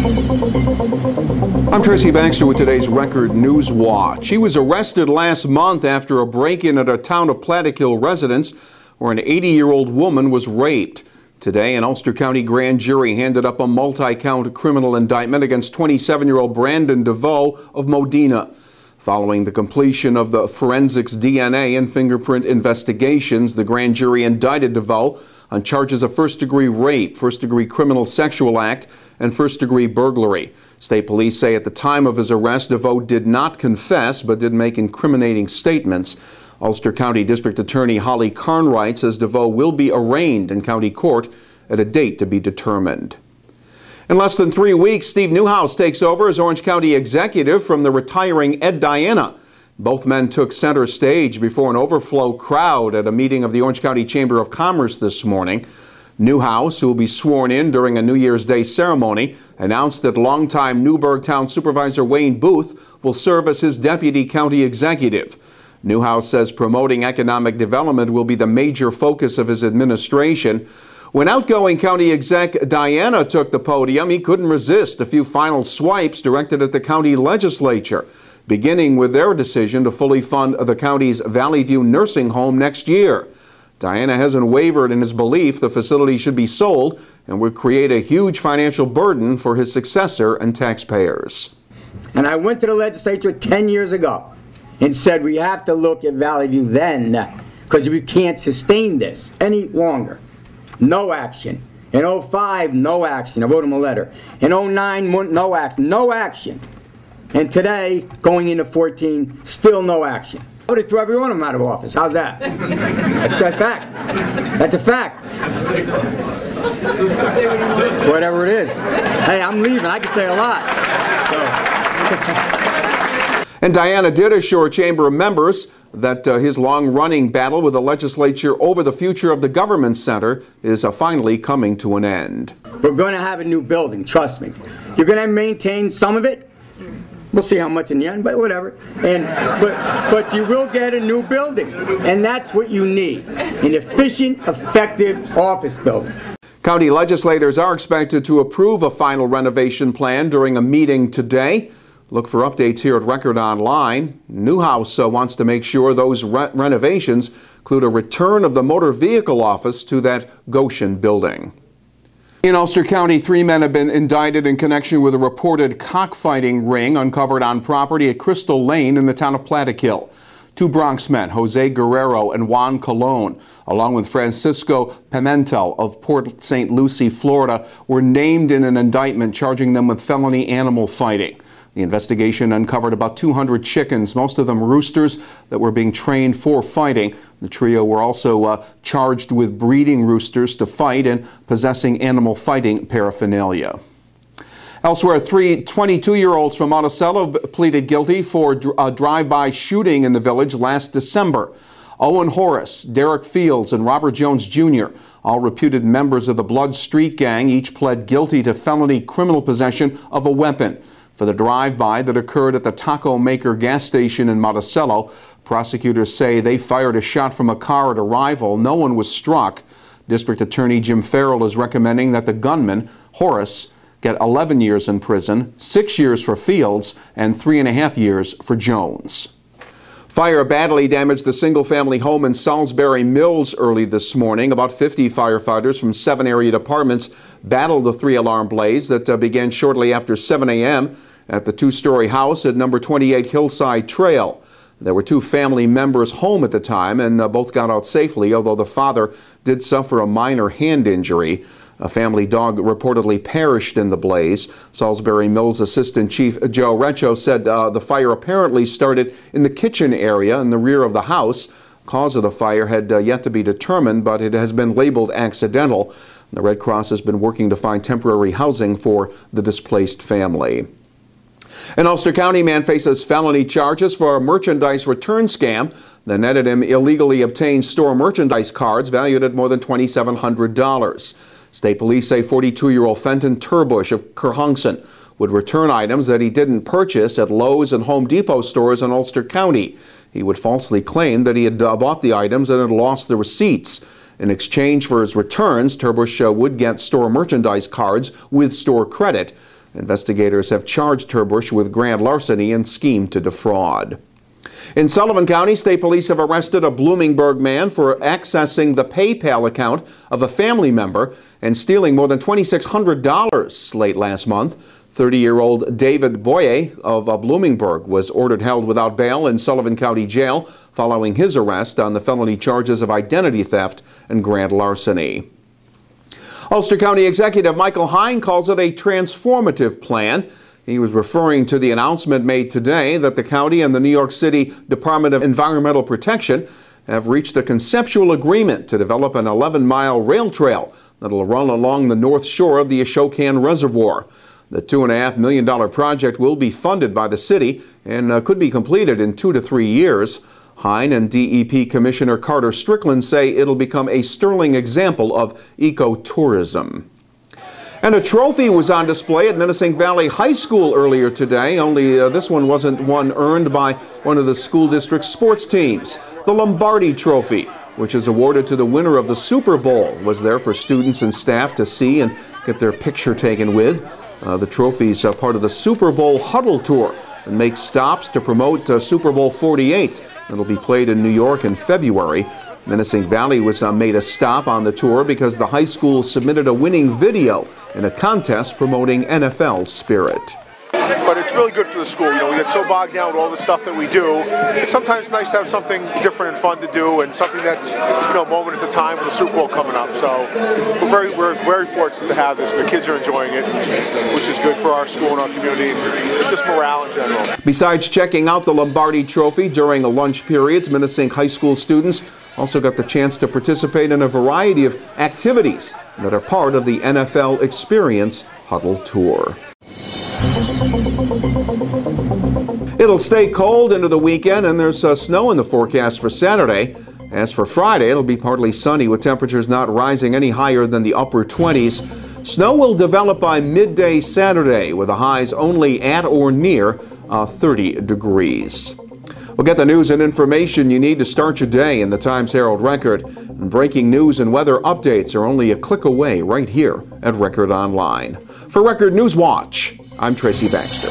I'm Tracy Baxter with today's Record Newswatch. He was arrested last month after a break-in at a town of Plattekill residence where an 80-year-old woman was raped. Today, an Ulster County grand jury handed up a multi-count criminal indictment against 27-year-old Brandon DeVoe of Modena. Following the completion of the forensics, DNA, and fingerprint investigations, the grand jury indicted DeVoe on charges of first-degree rape, first-degree criminal sexual act, and first-degree burglary. State police say at the time of his arrest, DeVoe did not confess but did make incriminating statements. Ulster County District Attorney Holly Carnwright says DeVoe will be arraigned in county court at a date to be determined. In less than 3 weeks, Steve Newhouse takes over as Orange County executive from the retiring Ed Diana. Both men took center stage before an overflow crowd at a meeting of the Orange County Chamber of Commerce this morning. Newhouse, who will be sworn in during a New Year's Day ceremony, announced that longtime Newburgh Town Supervisor Wayne Booth will serve as his deputy county executive. Newhouse says promoting economic development will be the major focus of his administration. When outgoing county exec Diana took the podium, he couldn't resist a few final swipes directed at the county legislature, beginning with their decision to fully fund the county's Valley View nursing home next year. Diana hasn't wavered in his belief the facility should be sold and would create a huge financial burden for his successor and taxpayers. And I went to the legislature 10 years ago and said we have to look at Valley View then, because we can't sustain this any longer. No action. In 2005, no action. I wrote him a letter. In 2009, no action. No action. And today, going into 2014, still no action. I would have threw every one of them out of office. How's that? That's a fact. That's a fact. Whatever it is. Hey, I'm leaving. I can say a lot. And Diana did assure Chamber members that his long-running battle with the legislature over the future of the government center is finally coming to an end. We're going to have a new building, trust me. You're going to maintain some of it. We'll see how much in the end, but whatever. But you will get a new building, and that's what you need, an efficient, effective office building. County legislators are expected to approve a final renovation plan during a meeting today. Look for updates here at Record Online. Newhouse wants to make sure those renovations include a return of the motor vehicle office to that Goshen building. In Ulster County, 3 men have been indicted in connection with a reported cockfighting ring uncovered on property at Crystal Lane in the town of Plattekill. 2 Bronx men, Jose Guerrero and Juan Colon, along with Francisco Pimentel of Port St. Lucie, Florida, were named in an indictment charging them with felony animal fighting. The investigation uncovered about 200 chickens, most of them roosters, that were being trained for fighting. The trio were also charged with breeding roosters to fight and possessing animal fighting paraphernalia. Elsewhere, 3 22-year-olds from Monticello pleaded guilty for a drive-by shooting in the village last December. Owen Horace, Derek Fields, and Robert Jones Jr., all reputed members of the Blood Street Gang, each pled guilty to felony criminal possession of a weapon. For the drive-by that occurred at the Taco Maker gas station in Monticello, prosecutors say they fired a shot from a car at arrival. No one was struck. District Attorney Jim Farrell is recommending that the gunman, Horace, get 11 years in prison, 6 years for Fields, and 3.5 years for Jones. Fire badly damaged the single-family home in Salisbury Mills early this morning. About 50 firefighters from 7 area departments battled the 3-alarm blaze that began shortly after 7 a.m. at the 2-story house at number 28 Hillside Trail. There were 2 family members home at the time, and both got out safely, although the father did suffer a minor hand injury. A family dog reportedly perished in the blaze. Salisbury Mills Assistant Chief Joe Reccio said the fire apparently started in the kitchen area in the rear of the house. Cause of the fire had yet to be determined, but it has been labeled accidental. The Red Cross has been working to find temporary housing for the displaced family. An Ulster County man faces felony charges for a merchandise return scam that netted him illegally obtained store merchandise cards valued at more than $2,700. State police say 42-year-old Fenton Turbush of Kerhonkson would return items that he didn't purchase at Lowe's and Home Depot stores in Ulster County. He would falsely claim that he had bought the items and had lost the receipts. In exchange for his returns, Turbush would get store merchandise cards with store credit. Investigators have charged Herbush with grand larceny and scheme to defraud. In Sullivan County, state police have arrested a Bloomingburg man for accessing the PayPal account of a family member and stealing more than $2,600 late last month. 30-year-old David Boye of Bloomingburg was ordered held without bail in Sullivan County Jail following his arrest on the felony charges of identity theft and grand larceny. Ulster County Executive Michael Hine calls it a transformative plan. He was referring to the announcement made today that the county and the New York City Department of Environmental Protection have reached a conceptual agreement to develop an 11-mile rail trail that will run along the north shore of the Ashokan Reservoir. The $2.5 million project will be funded by the city and could be completed in 2 to 3 years. Hine and DEP Commissioner Carter Strickland say it'll become a sterling example of ecotourism. And a trophy was on display at Minisink Valley High School earlier today, only this one wasn't one earned by one of the school district's sports teams. The Lombardi Trophy, which is awarded to the winner of the Super Bowl, was there for students and staff to see and get their picture taken with. The trophy's part of the Super Bowl Huddle Tour and makes stops to promote Super Bowl 48. It'll be played in New York in February. Minisink Valley was made a stop on the tour because the high school submitted a winning video in a contest promoting NFL spirit. But it's really good for the school. You know, we get so bogged down with all the stuff that we do. It's sometimes nice to have something different and fun to do, and something that's, you know, a moment at the time with the Super Bowl coming up. So we're very fortunate to have this. The kids are enjoying it, which is good for our school and our community, and just morale in general. Besides checking out the Lombardi Trophy during lunch periods, Minisink High School students also got the chance to participate in a variety of activities that are part of the NFL Experience Huddle Tour. It'll stay cold into the weekend, and there's snow in the forecast for Saturday. As for Friday, it'll be partly sunny with temperatures not rising any higher than the upper 20s. Snow will develop by midday Saturday with the highs only at or near 30 degrees. We'll get the news and information you need to start your day in the Times-Herald Record. And breaking news and weather updates are only a click away right here at Record Online. For Record Newswatch, I'm Tracy Baxter.